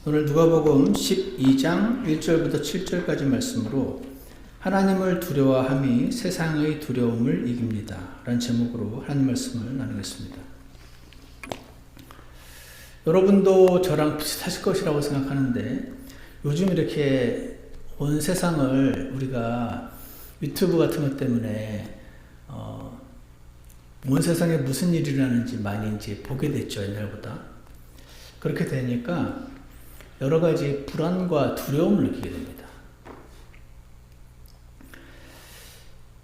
오늘 누가복음 12장 1절부터 7절까지 말씀으로 하나님을 두려워함이 세상의 두려움을 이깁니다 라는 제목으로 하나님 말씀을 나누겠습니다. 여러분도 저랑 비슷하실 것이라고 생각하는데 요즘 이렇게 온 세상을 우리가 유튜브 같은 것 때문에 온 세상에 무슨 일이 일어나는지 많이 이제 보게 됐죠. 옛날보다. 그렇게 되니까 여러 가지 불안과 두려움을 느끼게 됩니다.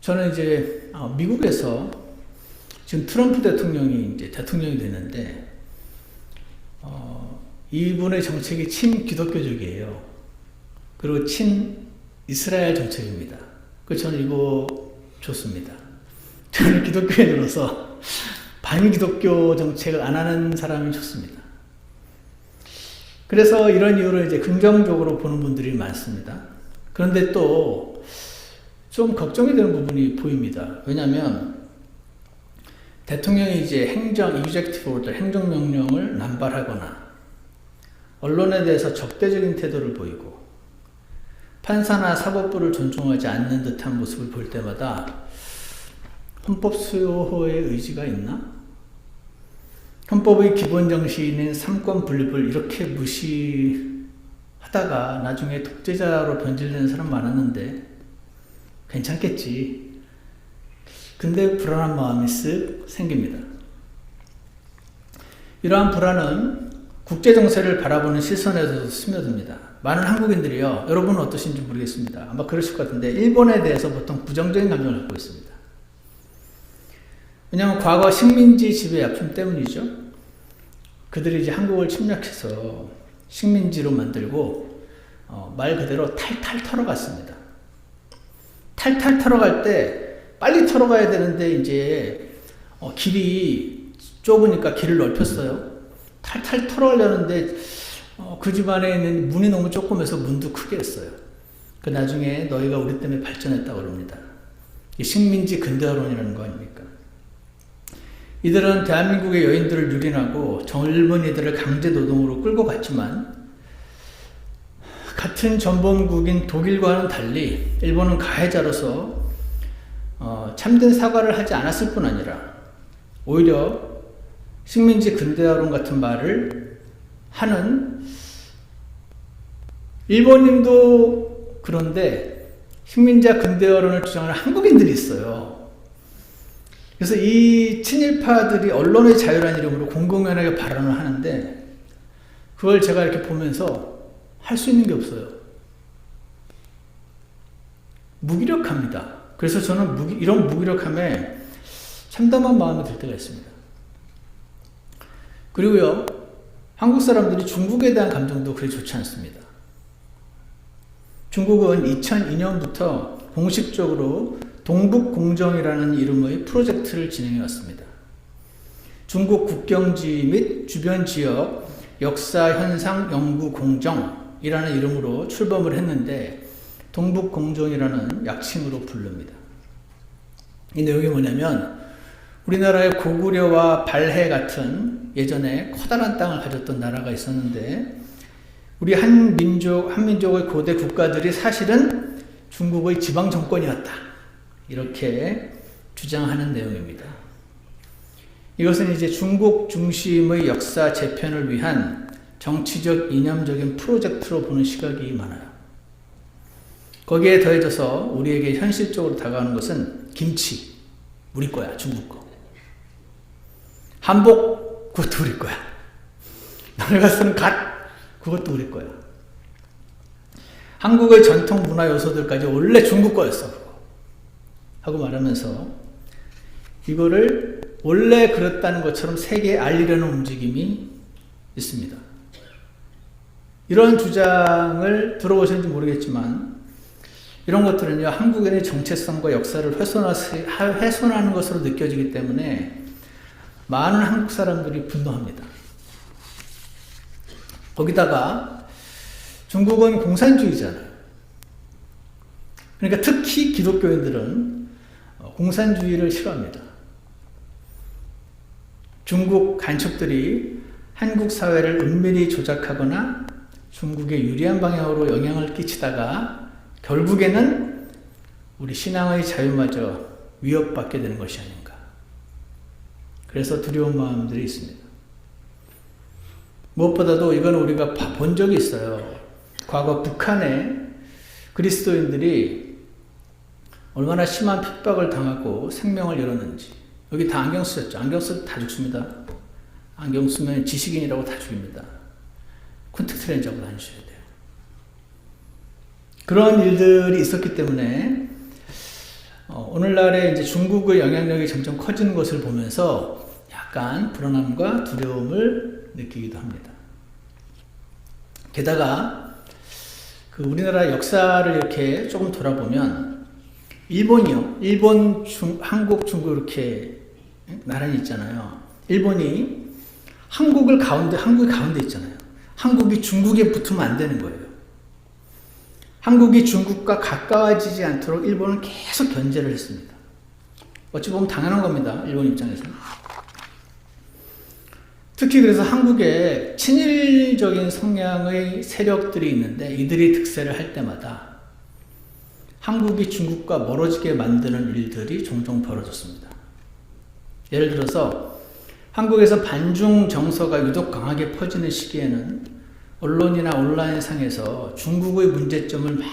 저는 이제 미국에서 지금 트럼프 대통령이 이제 대통령이 됐는데 이분의 정책이 친기독교적이에요. 그리고 친이스라엘 정책입니다. 그래서 저는 이거 좋습니다. 저는 기독교인으로서 반기독교 정책을 안 하는 사람이 좋습니다. 그래서 이런 이유로 이제 긍정적으로 보는 분들이 많습니다. 그런데 또 좀 걱정이 되는 부분이 보입니다. 왜냐하면 대통령이 이제 executive order, 행정명령을 남발하거나 언론에 대해서 적대적인 태도를 보이고 판사나 사법부를 존중하지 않는 듯한 모습을 볼 때마다 헌법 수호의 의지가 있나? 헌법의 기본 정신인 삼권 분립을 이렇게 무시하다가 나중에 독재자로 변질되는 사람 많았는데 괜찮겠지. 근데 불안한 마음이 쓱 생깁니다. 이러한 불안은 국제정세를 바라보는 시선에서도 스며듭니다. 많은 한국인들이요, 여러분은 어떠신지 모르겠습니다. 아마 그러실 것 같은데 일본에 대해서 보통 부정적인 감정을 갖고 있습니다. 왜냐하면 과거 식민지 지배 약품 때문이죠. 그들이 이제 한국을 침략해서 식민지로 만들고 말 그대로 탈탈 털어갔습니다. 탈탈 털어갈 때 빨리 털어가야 되는데 이제 길이 좁으니까 길을 넓혔어요. 탈탈 털어가려는데 그 집안에 있는 문이 너무 조그매서 문도 크게 했어요. 그 나중에 너희가 우리 때문에 발전했다고 그럽니다. 식민지 근대화론이라는 거 아닙니까? 이들은 대한민국의 여인들을 유린하고 젊은이들을 강제노동으로 끌고 갔지만 같은 전범국인 독일과는 달리 일본은 가해자로서 참된 사과를 하지 않았을 뿐 아니라 오히려 식민지 근대화론 같은 말을 하는 일본인도 그런데 식민지와 근대화론을 주장하는 한국인들이 있어요. 그래서 이 친일파들이 언론의 자유라는 이름으로 공공연하게 발언을 하는데 그걸 제가 이렇게 보면서 할 수 있는 게 없어요. 무기력합니다. 그래서 저는 이런 무기력함에 참담한 마음이 들 때가 있습니다. 그리고요, 한국 사람들이 중국에 대한 감정도 그리 좋지 않습니다. 중국은 2002년부터 공식적으로 동북공정이라는 이름의 프로젝트를 진행해 왔습니다. 중국 국경지 및 주변 지역 역사 현상 연구 공정이라는 이름으로 출범을 했는데 동북공정이라는 약칭으로 부릅니다. 이 내용이 뭐냐면 우리나라의 고구려와 발해 같은 예전에 커다란 땅을 가졌던 나라가 있었는데 우리 한민족의 고대 국가들이 사실은 중국의 지방 정권이었다. 이렇게 주장하는 내용입니다. 이것은 이제 중국 중심의 역사 재편을 위한 정치적 이념적인 프로젝트로 보는 시각이 많아요. 거기에 더해져서 우리에게 현실적으로 다가오는 것은 김치, 우리 거야, 중국 거. 한복, 그것도 우리 거야. 너네가 쓰는 갓, 그것도 우리 거야. 한국의 전통 문화 요소들까지 원래 중국 거였어. 하고 말하면서 이거를 원래 그랬다는 것처럼 세계에 알리려는 움직임이 있습니다. 이런 주장을 들어보셨는지 모르겠지만 이런 것들은요, 한국인의 정체성과 역사를 훼손하는 것으로 느껴지기 때문에 많은 한국 사람들이 분노합니다. 거기다가 중국은 공산주의잖아요. 그러니까 특히 기독교인들은 공산주의를 싫어합니다. 중국 간첩들이 한국 사회를 은밀히 조작하거나 중국에 유리한 방향으로 영향을 끼치다가 결국에는 우리 신앙의 자유마저 위협받게 되는 것이 아닌가. 그래서 두려운 마음들이 있습니다. 무엇보다도 이건 우리가 본 적이 있어요. 과거 북한에 그리스도인들이 얼마나 심한 핍박을 당하고 생명을 잃었는지. 여기 다 안경 쓰셨죠? 안경 쓰면 다 죽습니다. 안경 쓰면 지식인이라고 다 죽입니다. 콘택트 렌즈 하고 다니셔야 돼요. 그런 일들이 있었기 때문에 오늘날에 이제 중국의 영향력이 점점 커지는 것을 보면서 약간 불안함과 두려움을 느끼기도 합니다. 게다가 우리나라 역사를 이렇게 조금 돌아보면 일본이요. 일본, 한국, 중국 이렇게 나란히 있잖아요. 일본이 한국이 가운데 있잖아요. 한국이 중국에 붙으면 안 되는 거예요. 한국이 중국과 가까워지지 않도록 일본은 계속 견제를 했습니다. 어찌 보면 당연한 겁니다. 일본 입장에서는. 특히 그래서 한국에 친일적인 성향의 세력들이 있는데 이들이 득세를 할 때마다 한국이 중국과 멀어지게 만드는 일들이 종종 벌어졌습니다. 예를 들어서 한국에서 반중 정서가 유독 강하게 퍼지는 시기에는 언론이나 온라인상에서 중국의 문제점을 막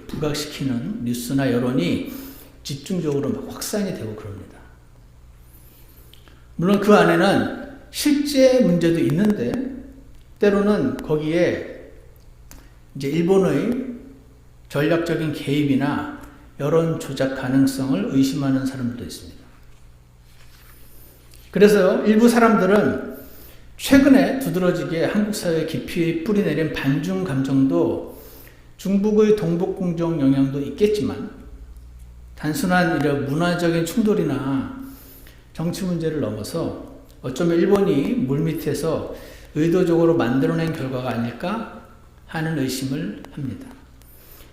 부각시키는 뉴스나 여론이 집중적으로 막 확산이 되고 그럽니다. 물론 그 안에는 실제 문제도 있는데 때로는 거기에 이제 일본의 전략적인 개입이나 여론 조작 가능성을 의심하는 사람들도 있습니다. 그래서 일부 사람들은 최근에 두드러지게 한국 사회에 깊이 뿌리내린 반중 감정도 중국의 동북공정 영향도 있겠지만 단순한 이런 문화적인 충돌이나 정치 문제를 넘어서 어쩌면 일본이 물밑에서 의도적으로 만들어낸 결과가 아닐까 하는 의심을 합니다.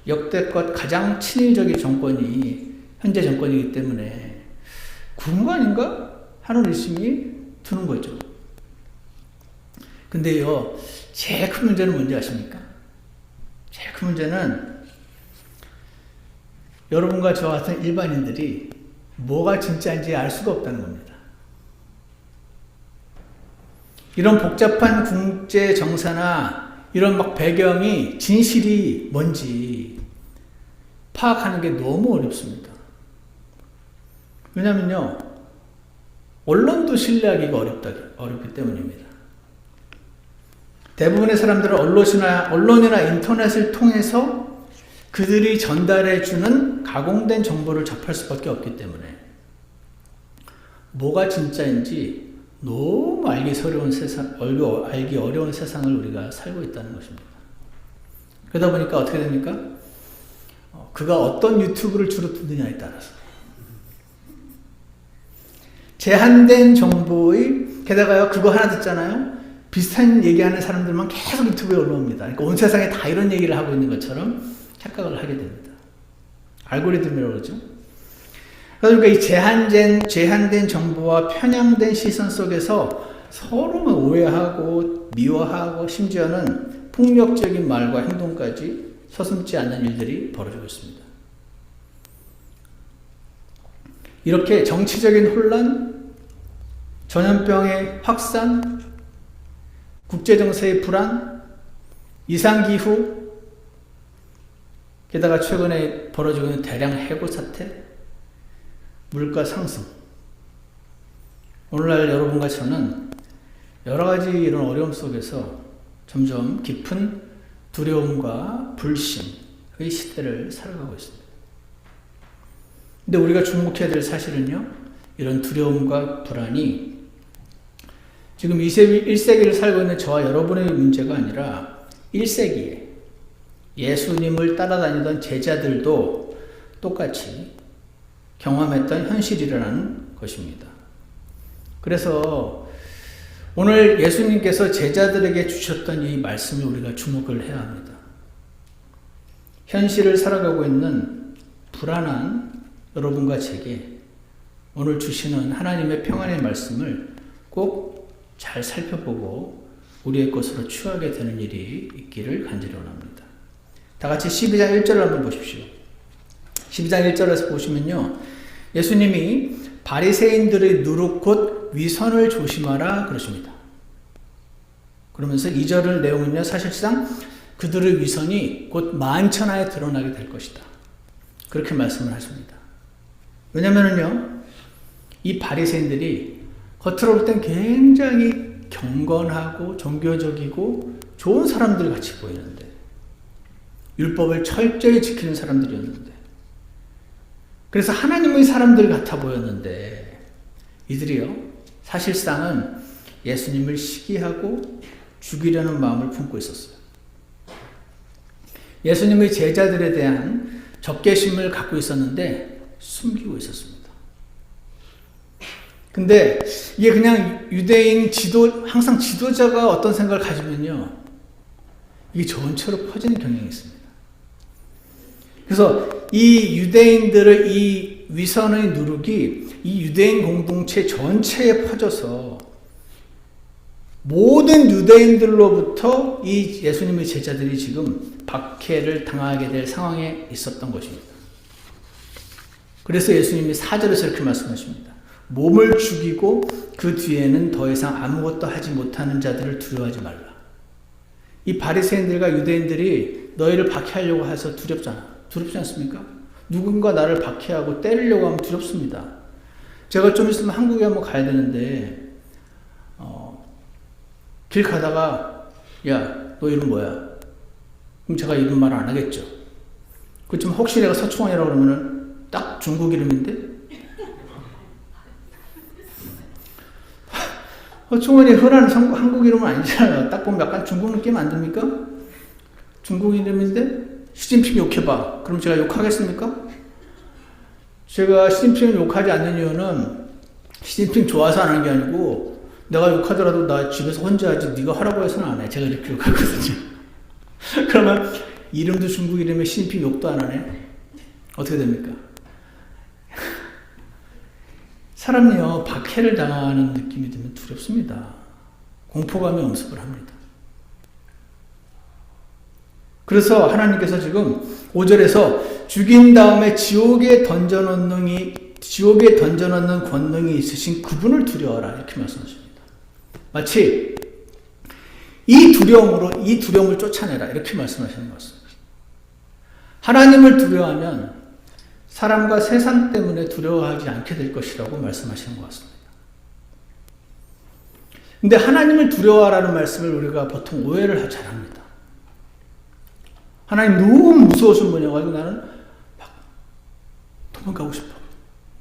역대껏 가장 친일적인 정권이 현재 정권이기 때문에 그런 거 아닌가 하는 의심이 드는 거죠. 근데요, 제일 큰 문제는 뭔지 아십니까? 제일 큰 문제는 여러분과 저와 같은 일반인들이 뭐가 진짜인지 알 수가 없다는 겁니다. 이런 복잡한 국제 정세나 이런 막 배경이 진실이 뭔지 파악하는 게 너무 어렵습니다. 왜냐면요, 언론도 신뢰하기가 어렵기 때문입니다. 대부분의 사람들은 언론이나 인터넷을 통해서 그들이 전달해주는 가공된 정보를 접할 수밖에 없기 때문에 뭐가 진짜인지 너무 알기 어려운 세상을 우리가 살고 있다는 것입니다. 그러다 보니까 어떻게 됩니까? 그가 어떤 유튜브를 주로 듣느냐에 따라서 제한된 정보의 게다가요 그거 하나 듣잖아요. 비슷한 얘기하는 사람들만 계속 유튜브에 올라옵니다. 그러니까 온 세상에 다 이런 얘기를 하고 있는 것처럼 착각을 하게 됩니다. 알고리즘이라고 그러죠. 그러니까 이 제한된 정보와 편향된 시선 속에서 서로만 오해하고 미워하고 심지어는 폭력적인 말과 행동까지 서슴지 않는 일들이 벌어지고 있습니다. 이렇게 정치적인 혼란, 전염병의 확산, 국제정세의 불안, 이상기후, 게다가 최근에 벌어지고 있는 대량 해고 사태, 물가 상승. 오늘날 여러분과 저는 여러 가지 이런 어려움 속에서 점점 깊은 두려움과 불신의 시대를 살아가고 있습니다. 근데 우리가 주목해야 될 사실은요, 이런 두려움과 불안이 지금 21세기를 살고 있는 저와 여러분의 문제가 아니라 1세기에 예수님을 따라다니던 제자들도 똑같이 경험했던 현실이라는 것입니다. 그래서 오늘 예수님께서 제자들에게 주셨던 이 말씀을 우리가 주목을 해야 합니다. 현실을 살아가고 있는 불안한 여러분과 제게 오늘 주시는 하나님의 평안의 말씀을 꼭 잘 살펴보고 우리의 것으로 취하게 되는 일이 있기를 간절히 원합니다. 다 같이 12장 1절을 한번 보십시오. 12장 1절에서 보시면요, 예수님이 바리새인들의 누룩 곧 위선을 조심하라 그러십니다. 그러면서 2절 내용은요, 사실상 그들의 위선이 곧 만천하에 드러나게 될 것이다, 그렇게 말씀을 하십니다. 왜냐면은요, 이 바리새인들이 겉으로 볼 땐 굉장히 경건하고 종교적이고 좋은 사람들 같이 보이는데, 율법을 철저히 지키는 사람들이었는데, 그래서 하나님의 사람들 같아 보였는데, 이들이요, 사실상은 예수님을 시기하고 죽이려는 마음을 품고 있었어요. 예수님의 제자들에 대한 적개심을 갖고 있었는데 숨기고 있었습니다. 근데 이게 그냥 유대인 항상 지도자가 어떤 생각을 가지면요, 이게 전체로 퍼지는 경향이 있습니다. 그래서 이 유대인들의 이 위선의 누룩이 이 유대인 공동체 전체에 퍼져서 모든 유대인들로부터 이 예수님의 제자들이 지금 박해를 당하게 될 상황에 있었던 것입니다. 그래서 예수님이 4절에서 이렇게 말씀하십니다. 몸을 죽이고 그 뒤에는 더 이상 아무것도 하지 못하는 자들을 두려워하지 말라. 이 바리새인들과 유대인들이 너희를 박해하려고 해서 두렵잖아. 두렵지 않습니까? 누군가 나를 박해하고 때리려고 하면 두렵습니다. 제가 좀 있으면 한국에 한번 가야 되는데, 길 가다가 야, 너 이름 뭐야? 그럼 제가 이름 말 안 하겠죠. 그렇지만 혹시 내가 서충원이라고 그러면은 딱 중국 이름인데, 서충원이 흔한 한국 이름은 아니잖아요. 딱 보면 약간 중국 느낌 안 듭니까? 중국 이름인데 시진핑 욕해봐. 그럼 제가 욕하겠습니까? 제가 시진핑을 욕하지 않는 이유는 시진핑 좋아서 안 하는 게 아니고, 내가 욕하더라도 나 집에서 혼자 하지 네가 하라고 해서는 안 해. 제가 이렇게 욕하거든요. 그러면 이름도 중국 이름에 시진핑 욕도 안 하네? 어떻게 됩니까? 사람이요, 박해를 당하는 느낌이 들면 두렵습니다. 공포감이 엄습을 합니다. 그래서 하나님께서 지금 5절에서 죽인 다음에 지옥에 던져넣는 권능이 있으신 그분을 두려워하라, 이렇게 말씀하십니다. 마치 이 두려움을 쫓아내라, 이렇게 말씀하시는 것 같습니다. 하나님을 두려워하면 사람과 세상 때문에 두려워하지 않게 될 것이라고 말씀하시는 것 같습니다. 근데 하나님을 두려워하라는 말씀을 우리가 보통 오해를 잘합니다. 하나님 너무 무서우신 분이어가지고 나는 막 도망가고 싶어.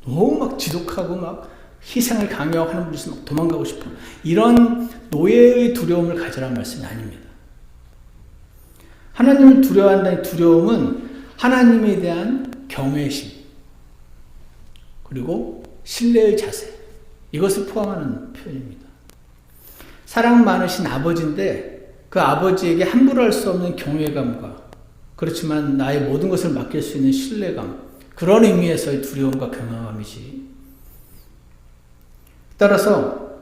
너무 막 지독하고 막 희생을 강요하는 분이서 막 도망가고 싶어. 이런 노예의 두려움을 가지라는 말씀이 아닙니다. 하나님을 두려워한다는 두려움은 하나님에 대한 경외심, 그리고 신뢰의 자세, 이것을 포함하는 표현입니다. 사랑 많으신 아버지인데 그 아버지에게 함부로 할 수 없는 경외감과, 그렇지만 나의 모든 것을 맡길 수 있는 신뢰감, 그런 의미에서의 두려움과 경외감이지. 따라서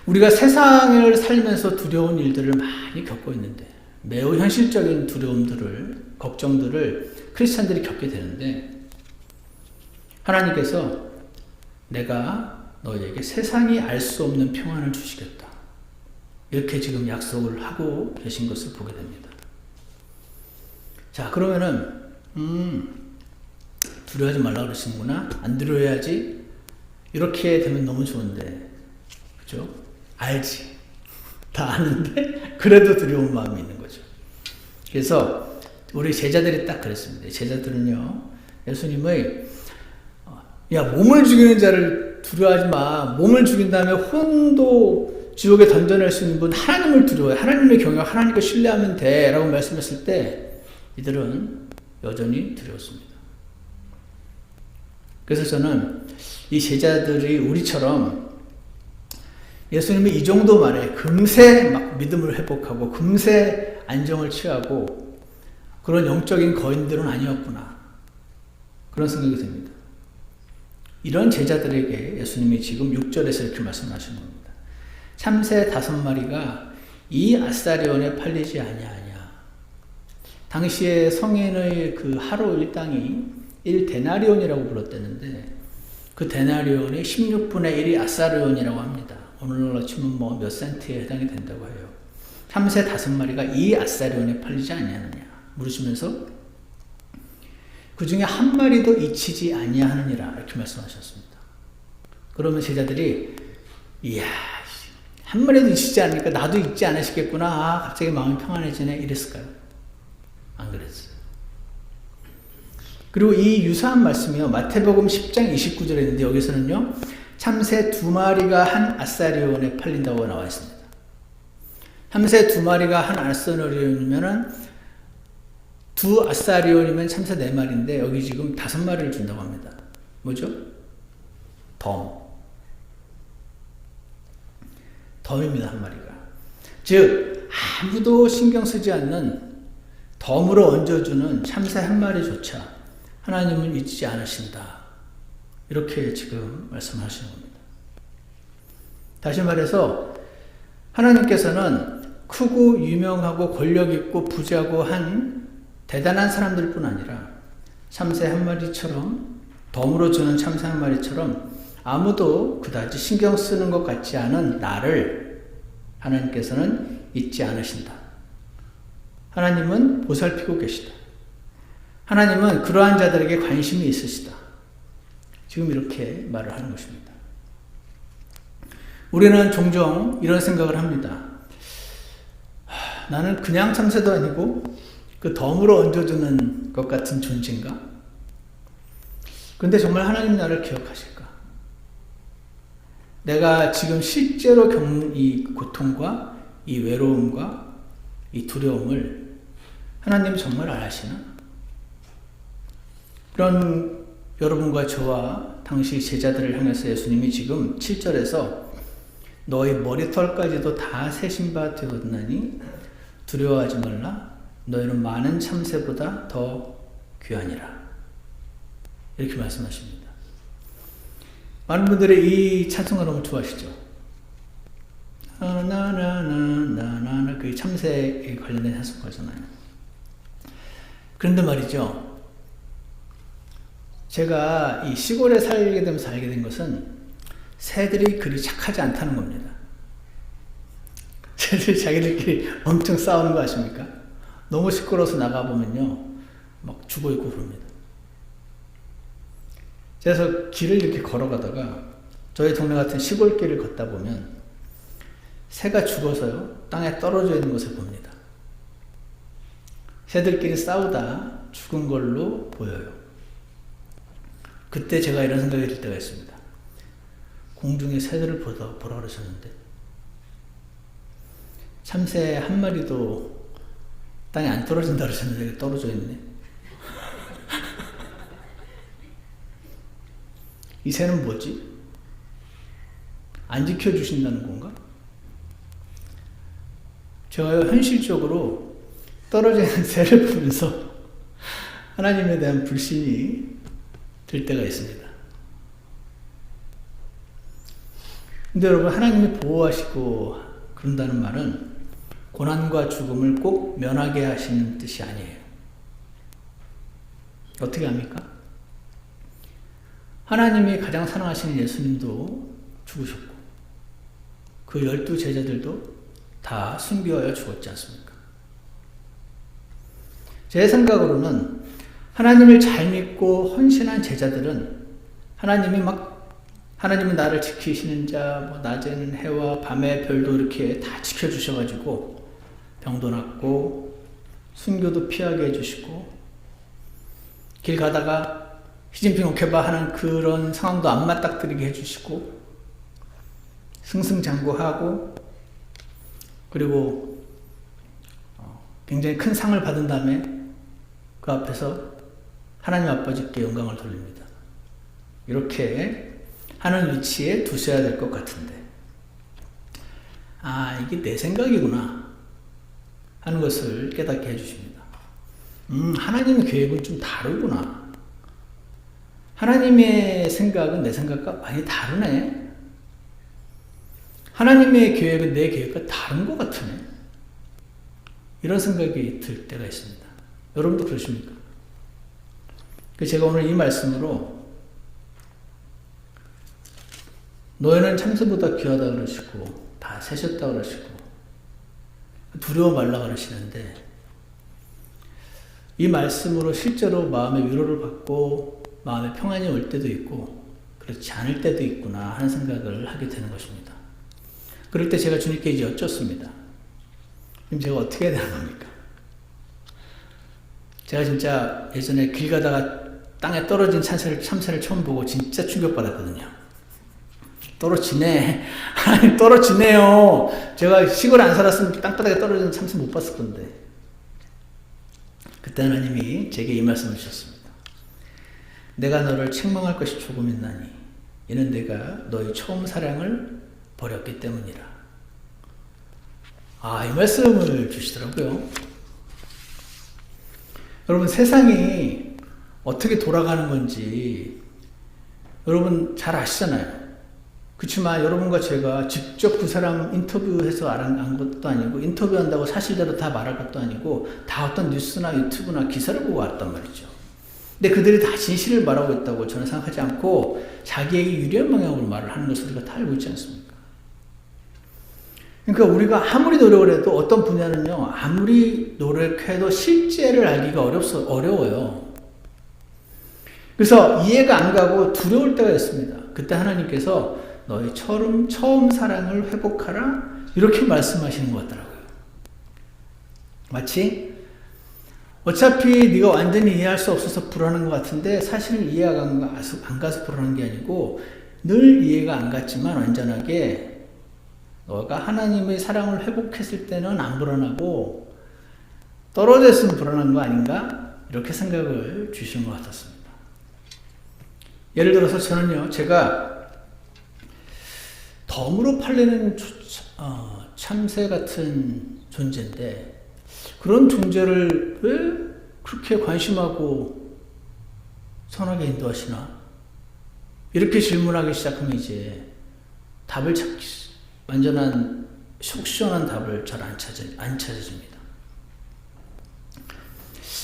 우리가 세상을 살면서 두려운 일들을 많이 겪고 있는데, 매우 현실적인 두려움들을, 걱정들을 크리스찬들이 겪게 되는데, 하나님께서 내가 너희에게 세상이 알 수 없는 평안을 주시겠다, 이렇게 지금 약속을 하고 계신 것을 보게 됩니다. 자, 그러면은 두려워하지 말라고 그러시는구나, 안 두려워해야지, 이렇게 되면 너무 좋은데, 그죠? 알지, 다 아는데 그래도 두려운 마음이 있는 거죠. 그래서 우리 제자들이 딱 그랬습니다. 제자들은요, 예수님의 야, 몸을 죽이는 자를 두려워하지 마, 몸을 죽인 다음에 혼도 지옥에 던져낼 수 있는 분 하나님을 두려워해, 하나님의 경외, 하나님을 신뢰하면 돼 라고 말씀했을 때 이들은 여전히 두려웠습니다. 그래서 저는 이 제자들이 우리처럼 예수님이 이 정도 말에 금세 막 믿음을 회복하고 금세 안정을 취하고 그런 영적인 거인들은 아니었구나, 그런 생각이 듭니다. 이런 제자들에게 예수님이 지금 6절에서 이렇게 말씀하시는 겁니다. 참새 5마리가 이 아사리온에 팔리지 아니하냐. 당시에 성인의 그 하루 일당이 1데나리온이라고 불렀대는데 그 데나리온이 16분의 1이 아사리온이라고 합니다. 오늘날로 치면 뭐 몇 센트에 해당이 된다고 해요. 참새 5마리가 이 아사리온에 팔리지 아니하느냐 물으시면서 그 중에 한 마리도 잊히지 아니하느니라 이렇게 말씀하셨습니다. 그러면 제자들이 이야 한 마리도 잊히지 않으니까 나도 잊지 않으시겠구나. 아, 갑자기 마음이 평안해지네 이랬을까요? 안 그랬어요. 그리고 이 유사한 말씀이요 마태복음 10장 29절에 있는데 여기서는요 참새 2마리가 한 아사리온에 팔린다고 나와 있습니다. 참새 2마리가 한 아사리온이면은 2 아사리온이면 참새 4마리인데 여기 지금 5마리를 준다고 합니다. 뭐죠? 덤입니다. 한 마리가. 즉 아무도 신경 쓰지 않는 덤으로 얹어주는 참새 한 마리조차 하나님은 잊지 않으신다. 이렇게 지금 말씀하시는 겁니다. 다시 말해서 하나님께서는 크고 유명하고 권력 있고 부자고 한 대단한 사람들 뿐 아니라 참새 한 마리처럼 덤으로 주는 참새 한 마리처럼 아무도 그다지 신경 쓰는 것 같지 않은 나를 하나님께서는 잊지 않으신다. 하나님은 보살피고 계시다. 하나님은 그러한 자들에게 관심이 있으시다. 지금 이렇게 말을 하는 것입니다. 우리는 종종 이런 생각을 합니다. 나는 그냥 참새도 아니고 그 덤으로 얹어주는 것 같은 존재인가? 근데 정말 하나님 나를 기억하실까? 내가 지금 실제로 겪는 이 고통과 이 외로움과 이 두려움을 하나님 정말 아시나? 그런 여러분과 저와 당시 제자들을 향해서 예수님이 지금 7절에서 너희 머리털까지도 다 세신 바 되었나니 두려워하지 말라. 너희는 많은 참새보다 더 귀하니라. 이렇게 말씀하십니다. 많은 분들이 이 찬송을 너무 좋아하시죠. 나나나나나나 그 참새에 관련된 찬송가잖아요. 그런데 말이죠. 제가 이 시골에 살게 되면서 알게 된 것은 새들이 그리 착하지 않다는 겁니다. 새들이 자기들끼리 엄청 싸우는 거 아십니까? 너무 시끄러워서 나가보면요 막 죽어있고 그럽니다. 그래서 길을 이렇게 걸어가다가 저희 동네 같은 시골길을 걷다 보면 새가 죽어서요 땅에 떨어져 있는 것을 봅니다. 새들끼리 싸우다 죽은 걸로 보여요. 그때 제가 이런 생각이 들 때가 있습니다. 공중에 새들을 보라 그러셨는데 참새 한 마리도 땅에 안 떨어진다 그러셨는데 떨어져 있네. 이 새는 뭐지? 안 지켜주신다는 건가? 제가 현실적으로 떨어져 있는 새를 보면서 하나님에 대한 불신이 들 때가 있습니다. 근데 여러분 하나님이 보호하시고 그런다는 말은 고난과 죽음을 꼭 면하게 하시는 뜻이 아니에요. 어떻게 합니까? 하나님이 가장 사랑하시는 예수님도 죽으셨고 그 12 제자들도 다 순교하여 죽었지 않습니까? 제 생각으로는 하나님을 잘 믿고 헌신한 제자들은 하나님이 나를 지키시는 자, 뭐 낮에는 해와 밤에 별도 이렇게 다 지켜주셔가지고 병도 낫고 순교도 피하게 해주시고 길 가다가 시진핑 오케바 하는 그런 상황도 안 맞닥뜨리게 해주시고 승승장구하고 그리고 굉장히 큰 상을 받은 다음에 그 앞에서 하나님 아버지께 영광을 돌립니다. 이렇게 하는 위치에 두셔야 될 것 같은데 이게 내 생각이구나 하는 것을 깨닫게 해주십니다. 하나님의 계획은 좀 다르구나. 하나님의 생각은 내 생각과 많이 다르네. 하나님의 계획은 내 계획과 다른 것 같으네. 이런 생각이 들 때가 있습니다. 여러분도 그러십니까? 제가 오늘 이 말씀으로 노예는 참새보다 귀하다 그러시고 다 세셨다 그러시고 두려워 말라 그러시는데, 이 말씀으로 실제로 마음의 위로를 받고 마음의 평안이 올 때도 있고 그렇지 않을 때도 있구나 하는 생각을 하게 되는 것입니다. 그럴 때 제가 주님께 이제 여쭙습니다. 그럼 제가 어떻게 해야 되는 겁니까? 제가 진짜 예전에 길 가다가 땅에 떨어진 참새를 처음 보고 진짜 충격받았거든요. 떨어지네. 아니, 떨어지네요. 제가 시골 안 살았으면 땅바닥에 떨어지는 참새 못 봤을 건데. 그때 하나님이 제게 이 말씀을 주셨습니다. 내가 너를 책망할 것이 조금 있나니 이는 내가 너의 처음 사랑을 버렸기 때문이라. 이 말씀을 주시더라고요. 여러분, 세상이 어떻게 돌아가는 건지 여러분 잘 아시잖아요. 그렇지만 여러분과 제가 직접 그 사람 인터뷰해서 안 것도 아니고, 인터뷰한다고 사실대로 다 말할 것도 아니고, 다 어떤 뉴스나 유튜브나 기사를 보고 왔단 말이죠. 근데 그들이 다 진실을 말하고 있다고 저는 생각하지 않고 자기에게 유리한 방향으로 말을 하는 것을 우리가 다 알고 있지 않습니까? 그러니까 우리가 아무리 노력을 해도 어떤 분야는요, 아무리 노력해도 실제를 알기가 어려워요. 그래서 이해가 안 가고 두려울 때가 있습니다. 그때 하나님께서 너의 처음 사랑을 회복하라 이렇게 말씀하시는 것 같더라고요. 마치 어차피 네가 완전히 이해할 수 없어서 불안한 것 같은데 사실은 이해가 안 가서 불안한 게 아니고 늘 이해가 안 갔지만 완전하게 너가 하나님의 사랑을 회복했을 때는 안 불안하고 떨어졌으면 불안한 거 아닌가? 이렇게 생각을 주시는 것 같았습니다. 예를 들어서 저는요, 제가 덤으로 팔리는 참새 같은 존재인데 그런 존재를 왜 그렇게 관심하고 선하게 인도하시나? 이렇게 질문하기 시작하면 이제 답을 찾기, 완전한 속 시원한 답을 잘 안 찾아집니다.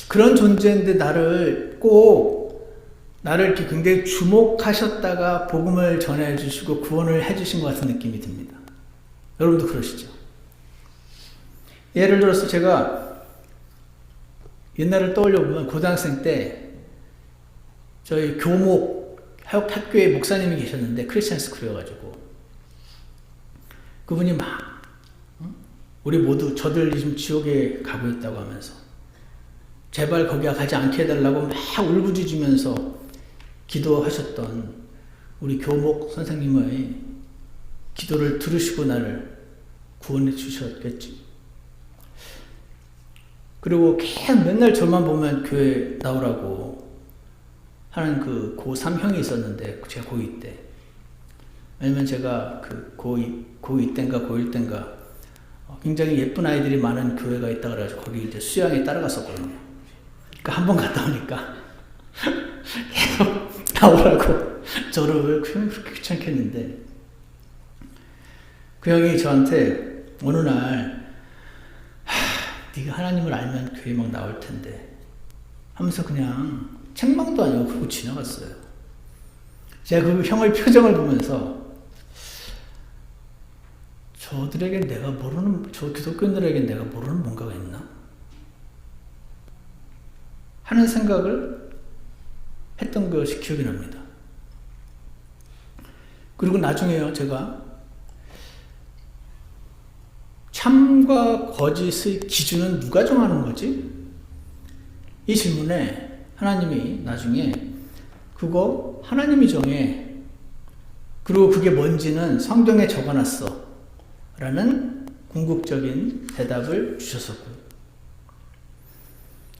그런 존재인데 나를 이렇게 굉장히 주목하셨다가 복음을 전해주시고 구원을 해주신 것 같은 느낌이 듭니다. 여러분도 그러시죠? 예를 들어서 제가 옛날을 떠올려 보면 고등학생 때 저희 교목 학교에 목사님이 계셨는데 크리스찬 스쿨이어가지고 그분이 막 우리 모두 저들 지금 지옥에 가고 있다고 하면서 제발 거기 가지 않게 해달라고 막 울부짖으면서 기도하셨던 우리 교목 선생님의 기도를 들으시고 나를 구원해 주셨겠지. 그리고 계속 맨날 저만 보면 교회 나오라고 하는 그 고3 형이 있었는데, 제가 고2 때. 왜냐면 제가 그 고2 때인가 고1 때인가 굉장히 예쁜 아이들이 많은 교회가 있다 그래가지고 거기 이제 수양에 따라갔었거든요. 그러니까 한 번 갔다 오니까 계속 나오라고 저를 그렇게 귀찮게 했는데, 그 형이 저한테 어느 날 네가 하나님을 알면 교회 막 나올 텐데 하면서 그냥 책망도 아니고 그러고 지나갔어요. 제가 그 형의 표정을 보면서 저 기독교인들에게 내가 모르는 뭔가가 있나? 하는 생각을 했던 것이 기억이 납니다. 그리고 나중에요, 제가 참과 거짓의 기준은 누가 정하는 거지? 이 질문에 하나님이 나중에 그거 하나님이 정해. 그리고 그게 뭔지는 성경에 적어놨어. 라는 궁극적인 대답을 주셨었고요.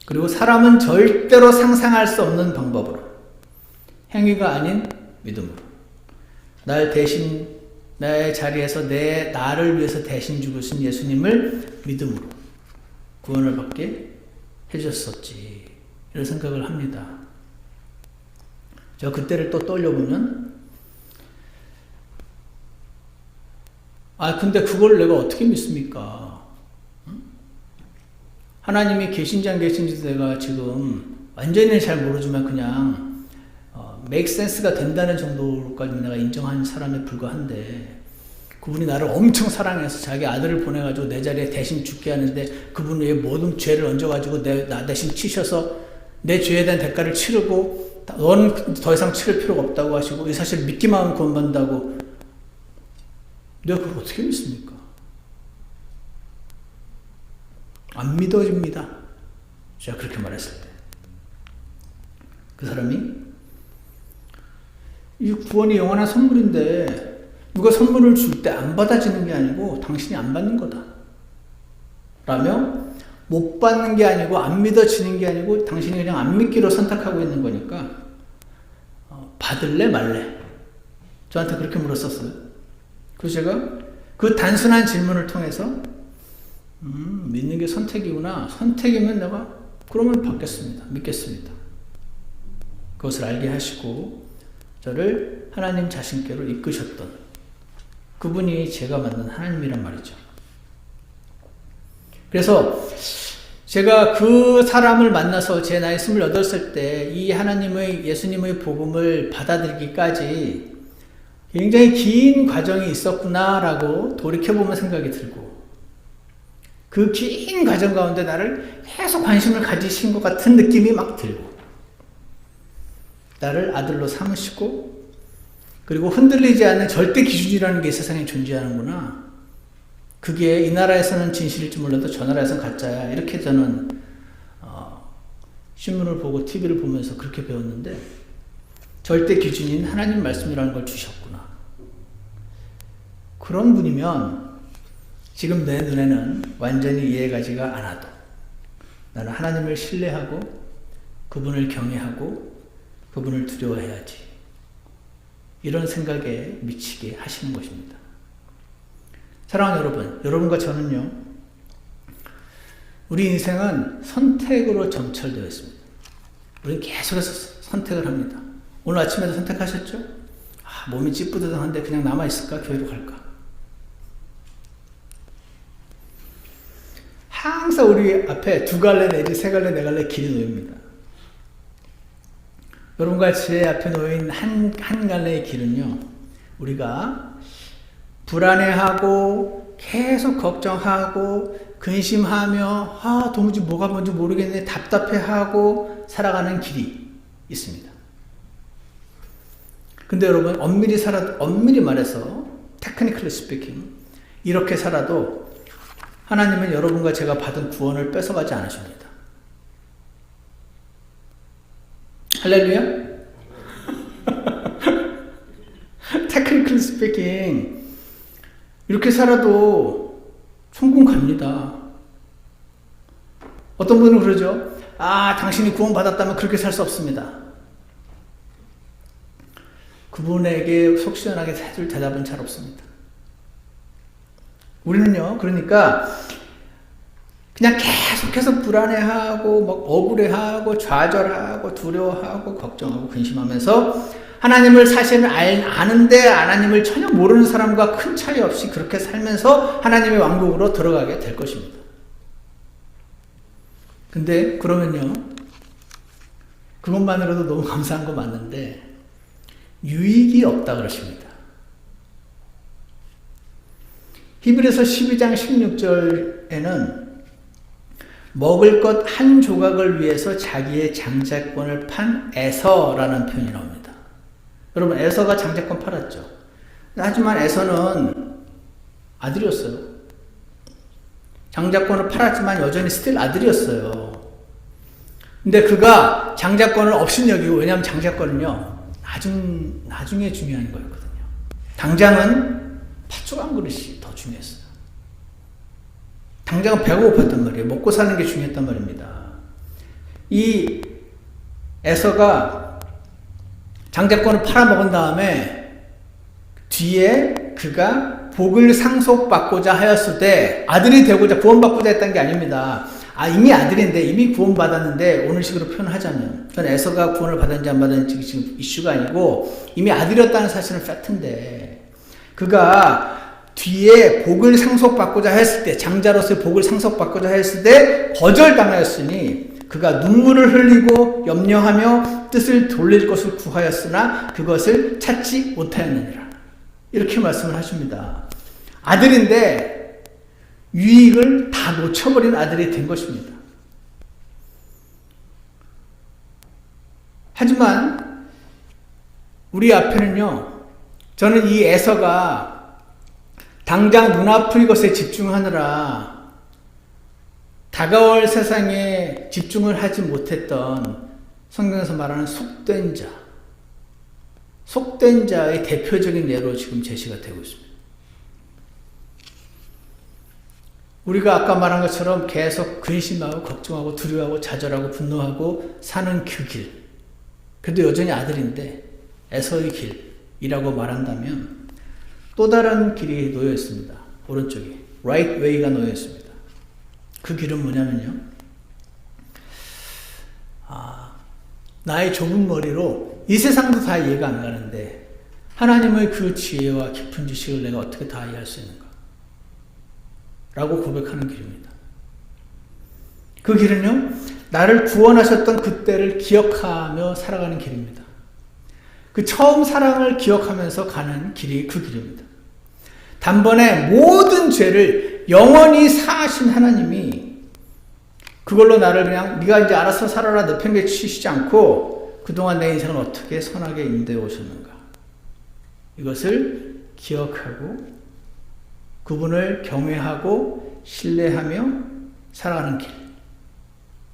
그리고 사람은 절대로 상상할 수 없는 방법으로, 행위가 아닌 믿음으로, 나의 자리에서 나를 위해서 대신 죽으신 예수님을 믿음으로 구원을 받게 해주셨었지. 이런 생각을 합니다. 제가 그때를 또 떠올려보면, 근데 그걸 내가 어떻게 믿습니까? 하나님이 계신지 안 계신지도 내가 지금 완전히 잘 모르지만 그냥 make sense가 된다는 정도로까지 내가 인정한 사람에 불과한데, 그분이 나를 엄청 사랑해서 자기 아들을 보내가지고 내 자리에 대신 죽게 하는데, 그분이 왜 모든 죄를 얹어가지고 나 대신 치셔서 내 죄에 대한 대가를 치르고 너는 더 이상 치를 필요가 없다고 하시고 이 사실 믿기만 하면 구원받는다고, 내가 그걸 어떻게 믿습니까? 안 믿어집니다. 제가 그렇게 말했을 때 그 사람이, 이 구원이 영원한 선물인데 누가 선물을 줄 때 안 받아지는 게 아니고 당신이 안 받는 거다 라며, 못 받는 게 아니고 안 믿어지는 게 아니고 당신이 그냥 안 믿기로 선택하고 있는 거니까 받을래 말래? 저한테 그렇게 물었었어요. 그래서 제가 그 단순한 질문을 통해서 믿는 게 선택이구나, 선택이면 내가 그러면 받겠습니다, 믿겠습니다, 그것을 알게 하시고 저를 하나님 자신께로 이끄셨던 그분이 제가 만난 하나님이란 말이죠. 그래서 제가 그 사람을 만나서 제 나이 28살 때 이 하나님의, 예수님의 복음을 받아들이기까지 굉장히 긴 과정이 있었구나라고 돌이켜보면 생각이 들고, 그 긴 과정 가운데 나를 계속 관심을 가지신 것 같은 느낌이 막 들고, 나를 아들로 삼으시고, 그리고 흔들리지 않는 절대 기준이라는 게 세상에 존재하는구나, 그게 이 나라에서는 진실일지 몰라도 저 나라에서는 가짜야, 이렇게 저는 신문을 보고 TV를 보면서 그렇게 배웠는데, 절대 기준인 하나님 말씀이라는 걸 주셨구나. 그런 분이면 지금 내 눈에는 완전히 이해가지가 않아도 나는 하나님을 신뢰하고 그분을 경외하고 그분을 두려워해야지, 이런 생각에 미치게 하시는 것입니다. 사랑하는 여러분, 여러분과 저는요, 우리 인생은 선택으로 점철되어 있습니다. 우리는 계속해서 선택을 합니다. 오늘 아침에도 선택하셨죠? 몸이 찌뿌드드한데 그냥 남아있을까? 교회로 갈까? 항상 우리 앞에 2갈래 내지 3갈래 4갈래 길이 놓입니다. 여러분과 제 앞에 놓인 한 갈래의 길은요, 우리가 불안해하고 계속 걱정하고 근심하며 도무지 뭐가 뭔지 모르겠네 답답해하고 살아가는 길이 있습니다. 근데 여러분, 엄밀히 말해서 technically speaking, 이렇게 살아도 하나님은 여러분과 제가 받은 구원을 뺏어가지 않으십니다. 할렐루야? technically speaking, 이렇게 살아도 천국 갑니다. 어떤 분은 그러죠. 당신이 구원 받았다면 그렇게 살 수 없습니다. 그분에게 속 시원하게 해줄 대답은 잘 없습니다. 우리는요, 그러니까 그냥 계속해서 불안해하고 막 억울해하고 좌절하고 두려워하고 걱정하고 근심하면서 하나님을 사실은 아는데 하나님을 전혀 모르는 사람과 큰 차이 없이 그렇게 살면서 하나님의 왕국으로 들어가게 될 것입니다. 근데 그러면요, 그것만으로도 너무 감사한 거 맞는데 유익이 없다 그러십니다. 히브리서 12장 16절에는 먹을 것 한 조각을 위해서 자기의 장자권을 판 에서라는 표현이 나옵니다. 여러분, 에서가 장자권 팔았죠. 하지만 에서는 아들이었어요. 장자권을 팔았지만 여전히 스틸 아들이었어요. 근데 그가 장자권을 업신여기고, 왜냐하면 장자권은요, 나중에 중요한 거였거든요. 당장은 팥죽 한 그릇이 더 중요했어요. 당장은 배가 고팠단 말이에요. 먹고 사는 게 중요했단 말입니다. 이 에서가 장자권을 팔아먹은 다음에 뒤에 그가 복을 상속받고자 하였을 때, 아들이 되고자 구원받고자 했던 게 아닙니다. 이미 아들인데, 이미 구원받았는데, 오늘 식으로 표현하자면, 전 에서가 구원을 받았는지 안 받았는지 지금 이슈가 아니고 이미 아들이었다는 사실은 팩트인데, 그가 뒤에 복을 상속받고자 했을 때, 장자로서의 복을 상속받고자 했을 때 거절당하였으니 그가 눈물을 흘리고 염려하며 뜻을 돌릴 것을 구하였으나 그것을 찾지 못하였느니라. 이렇게 말씀을 하십니다. 아들인데 유익을 다 놓쳐버린 아들이 된 것입니다. 하지만 우리 앞에는요, 저는 이 에서가 당장 눈앞의 것에 집중하느라 다가올 세상에 집중을 하지 못했던 성경에서 말하는 속된 자의 대표적인 예로 지금 제시가 되고 있습니다. 우리가 아까 말한 것처럼 계속 근심하고 걱정하고 두려워하고 좌절하고 분노하고 사는 그 길, 그래도 여전히 아들인데 에서의 길이라고 말한다면 또 다른 길이 놓여 있습니다. 오른쪽에 right way가 놓여 있습니다. 그 길은 뭐냐면요, 나의 좁은 머리로 이 세상도 다 이해가 안 가는데 하나님의 그 지혜와 깊은 지식을 내가 어떻게 다 이해할 수 있는가 라고 고백하는 길입니다. 그 길은요, 나를 구원하셨던 그때를 기억하며 살아가는 길입니다. 그 처음 사랑을 기억하면서 가는 길이 그 길입니다. 단번에 모든 죄를 영원히 사하신 하나님이 그걸로 나를 그냥 네가 이제 알아서 살아라 내팽개치시지 않고 그동안 내 인생을 어떻게 선하게 인도해 오셨는가, 이것을 기억하고 그분을 경외하고 신뢰하며 살아가는 길,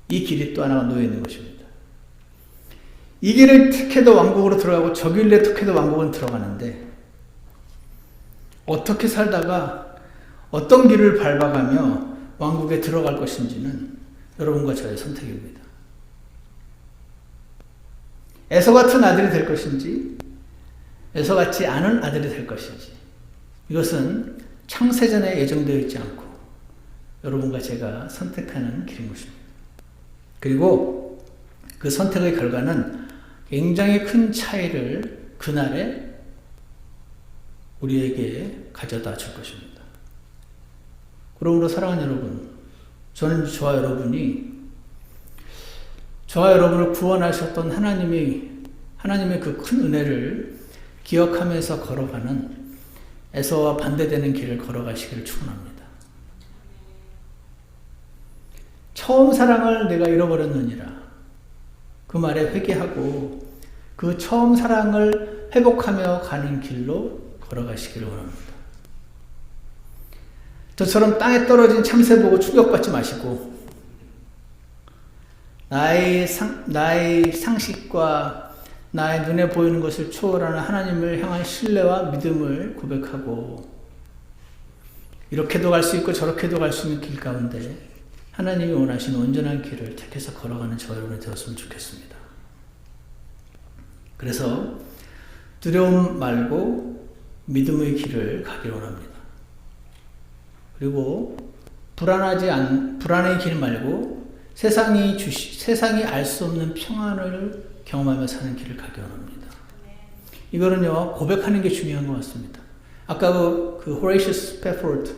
이 길이 또 하나가 놓여 있는 것입니다. 이 길을 택해도 왕국으로 들어가고 저 길을 택해도 왕국은 들어가는데 어떻게 살다가 어떤 길을 밟아가며 왕국에 들어갈 것인지는 여러분과 저의 선택입니다. 에서 같은 아들이 될 것인지 에서 같지 않은 아들이 될 것인지, 이것은 창세전에 예정되어 있지 않고 여러분과 제가 선택하는 길인 것입니다. 그리고 그 선택의 결과는 굉장히 큰 차이를 그날에 우리에게 가져다 줄 것입니다. 그러므로 사랑하는 여러분, 저는 저와 여러분을 구원하셨던 하나님의 그 큰 은혜를 기억하면서 걸어가는 에서와 반대되는 길을 걸어가시기를 축원합니다. 처음 사랑을 내가 잃어버렸느니라, 그 말에 회개하고 그 처음 사랑을 회복하며 가는 길로 걸어가시기를 원합니다. 저처럼 땅에 떨어진 참새 보고 충격받지 마시고 나의 상식과 나의 눈에 보이는 것을 초월하는 하나님을 향한 신뢰와 믿음을 고백하고 이렇게도 갈 수 있고 저렇게도 갈 수 있는 길 가운데 하나님이 원하시는 온전한 길을 택해서 걸어가는 저와 여러분이 되었으면 좋겠습니다. 그래서 두려움 말고 믿음의 길을 가길 원합니다. 그리고 불안의 길 말고 세상이 알 수 없는 평안을 경험하며 사는 길을 가기 원합니다. 이거는요, 고백하는 게 중요한 것 같습니다. 아까 그 호레이셔스 스패포드,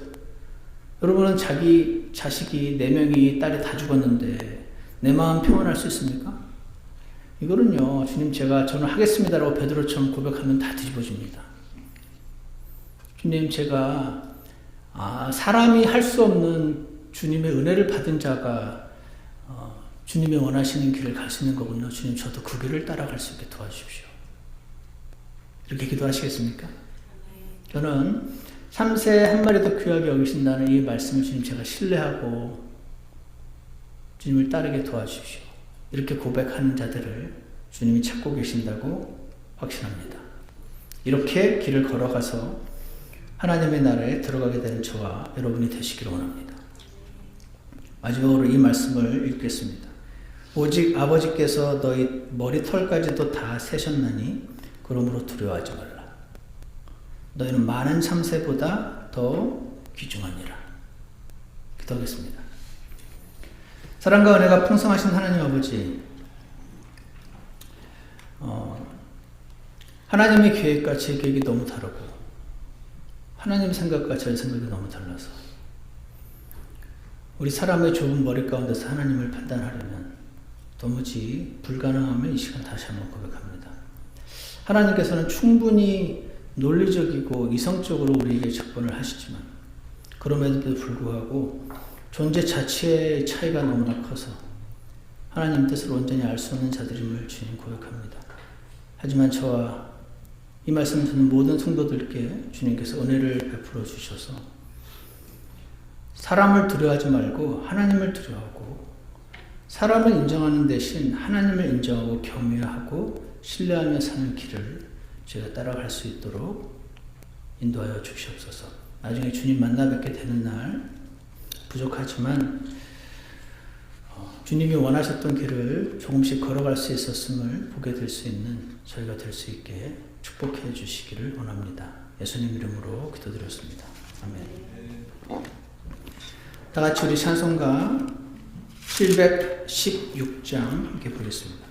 여러분은 자기 자식이 4명이 딸이 다 죽었는데 내 마음 평안할 수 있습니까? 이거는요, 주님 저는 하겠습니다라고 베드로처럼 고백하면 다 뒤집어집니다. 주님, 제가 사람이 할 수 없는 주님의 은혜를 받은 자가 주님이 원하시는 길을 갈 수 있는 거군요. 주님, 저도 그 길을 따라갈 수 있게 도와주십시오. 이렇게 기도하시겠습니까? 저는 3세 한 마리도 귀하게 여기신다는 이 말씀을 주님 제가 신뢰하고 주님을 따르게 도와주십시오. 이렇게 고백하는 자들을 주님이 찾고 계신다고 확신합니다. 이렇게 길을 걸어가서 하나님의 나라에 들어가게 되는 저와 여러분이 되시기를 원합니다. 마지막으로 이 말씀을 읽겠습니다. 오직 아버지께서 너희 머리털까지도 다 세셨나니 그러므로 두려워하지 말라. 너희는 많은 참새보다 더 귀중하니라. 기도하겠습니다. 사랑과 은혜가 풍성하신 하나님 아버지, 하나님의 계획과 제 계획이 너무 다르고 하나님 생각과 저의 생각이 너무 달라서 우리 사람의 좁은 머리 가운데서 하나님을 판단하려면 도무지 불가능함을 이 시간 다시 한번 고백합니다. 하나님께서는 충분히 논리적이고 이성적으로 우리에게 접근을 하시지만 그럼에도 불구하고 존재 자체의 차이가 너무나 커서 하나님 뜻을 온전히 알 수 없는 자들임을 주님 고백합니다. 하지만 저와 이 말씀을 듣는 모든 성도들께 주님께서 은혜를 베풀어 주셔서 사람을 두려워하지 말고 하나님을 두려워하고 사람을 인정하는 대신 하나님을 인정하고 경외하고 신뢰하며 사는 길을 저희가 따라갈 수 있도록 인도하여 주시옵소서. 나중에 주님 만나 뵙게 되는 날 부족하지만 주님이 원하셨던 길을 조금씩 걸어갈 수 있었음을 보게 될 수 있는 저희가 될 수 있게 축복해 주시기를 원합니다. 예수님 이름으로 기도드렸습니다. 아멘. 다 같이 우리 찬송가 716장 함께 보겠습니다.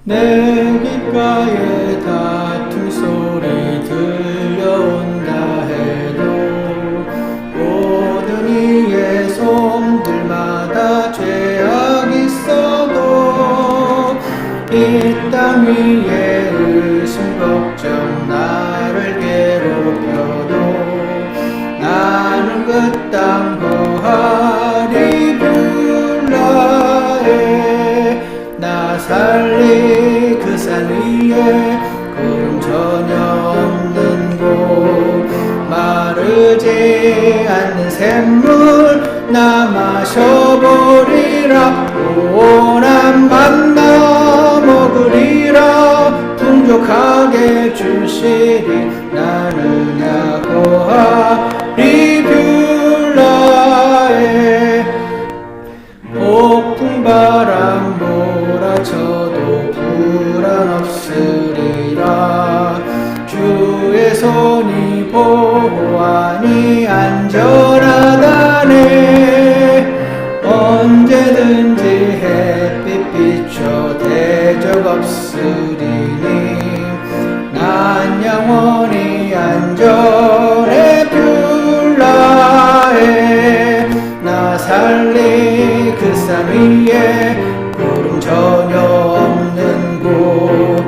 내 귓가에 다툼 소리 들려온다 해도 모든 이의 손들마다 죄악 있어도 이 땅 위에 의심 걱정 나를 괴롭혀도 나는 그 땅 거하리 불라에 나 살리 그 산 위에 구름 전혀 없는 곳 마르지 않는 샘물 나 마셔보리라 온한 만나 먹으리라 풍족하게 주시리 나는 야고하리 뷰라에 폭풍바람 몰아쳐도 불안 없으리라 주의 손이 보호하니 안전하다네 언제든지 햇빛 비춰 대적 없으리니 난 영원히 안전해 뷰라에 나 살리 그 산 위에 구름 전혀 없는 곳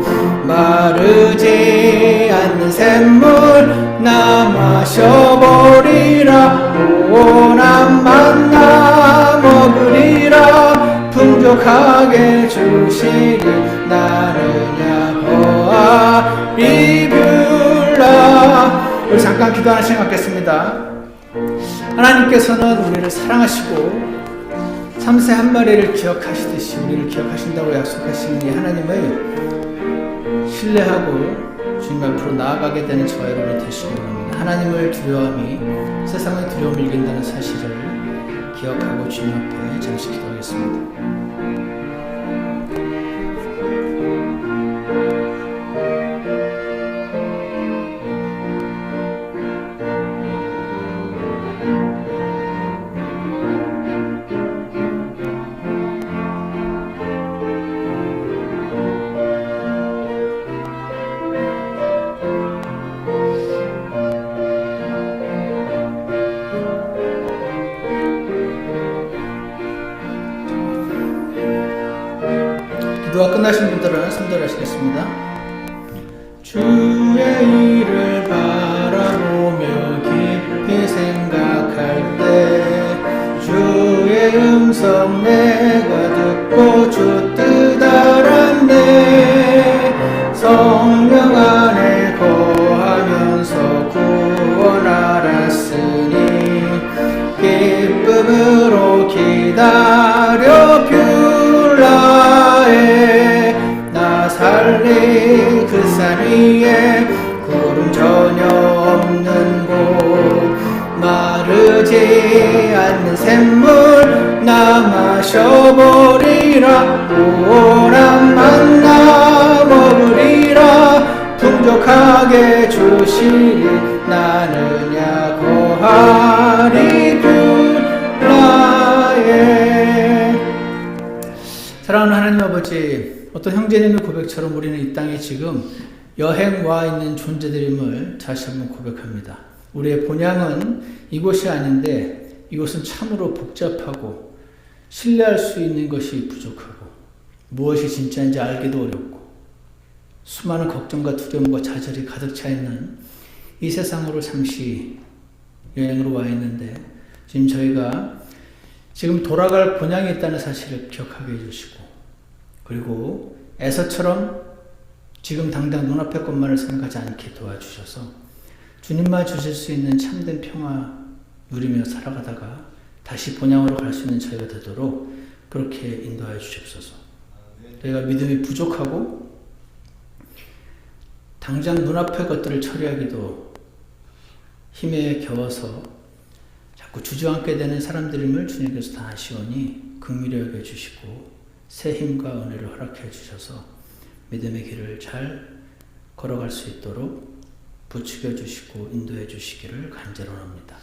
마르지 않는 샘물 나 마셔보리라 온한 만나 먹으리라 풍족하게 주시리 나는 야호와 리뷰라. 우리 잠깐 기도 하나씩 갖겠습니다. 하나님께서는 우리를 사랑하시고 참새 한 마리를 기억하시듯이 우리를 기억하신다고 약속하시는 이 하나님을 신뢰하고 주님 앞으로 나아가게 되는 저와 여러분이 되시기 바랍니다. 하나님을 두려워함이 세상의 두려움을 이긴다는 사실을 기억하고 주님 앞에 잠시 기도하겠습니다. 기도가 끝나신 분들은 손들어주시겠습니다. 주의 일을 바라보며 깊이 생각할 때 주의 음성 내가 듣고 주 뜻 알았네 성령 안에 거하면서 구원 알았으니 기쁨으로 기다려 뷰라에 나 살리 그 산 위에 구름 전혀 없는 곳 마르지 않는 샘물 나 마셔보리라 온한 만나 먹으리라 풍족하게 주시리 나는 야곱 나의. 사랑하는 하나님 아버지, 어떤 형제님의 고백처럼 우리는 이 땅에 지금 여행 와 있는 존재들임을 다시 한번 고백합니다. 우리의 본향은 이곳이 아닌데 이곳은 참으로 복잡하고 신뢰할 수 있는 것이 부족하고 무엇이 진짜인지 알기도 어렵고 수많은 걱정과 두려움과 좌절이 가득 차 있는 이 세상으로 잠시 여행으로 와 있는데 지금 저희가 지금 돌아갈 본향이 있다는 사실을 기억하게 해주시고 그리고 에서처럼 지금 당장 눈앞의 것만을 생각하지 않게 도와주셔서 주님만 주실 수 있는 참된 평화 누리며 살아가다가 다시 본향으로 갈 수 있는 저희가 되도록 그렇게 인도하여 주시옵소서. 저희가 믿음이 부족하고 당장 눈앞의 것들을 처리하기도 힘에 겨워서 자꾸 주저앉게 되는 사람들임을 주님께서 다 아시오니 긍휼히 여겨 주시고 새 힘과 은혜를 허락해 주셔서 믿음의 길을 잘 걸어갈 수 있도록 부추겨 주시고 인도해 주시기를 간절합니다.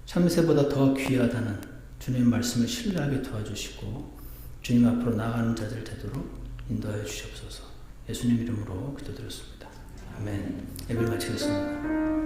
참새보다 더 귀하다는 주님의 말씀을 신뢰하게 도와주시고 주님 앞으로 나아가는 자들 되도록 인도하여 주시옵소서. 예수님 이름으로 기도드렸습니다. 아멘. 예배를 마치겠습니다.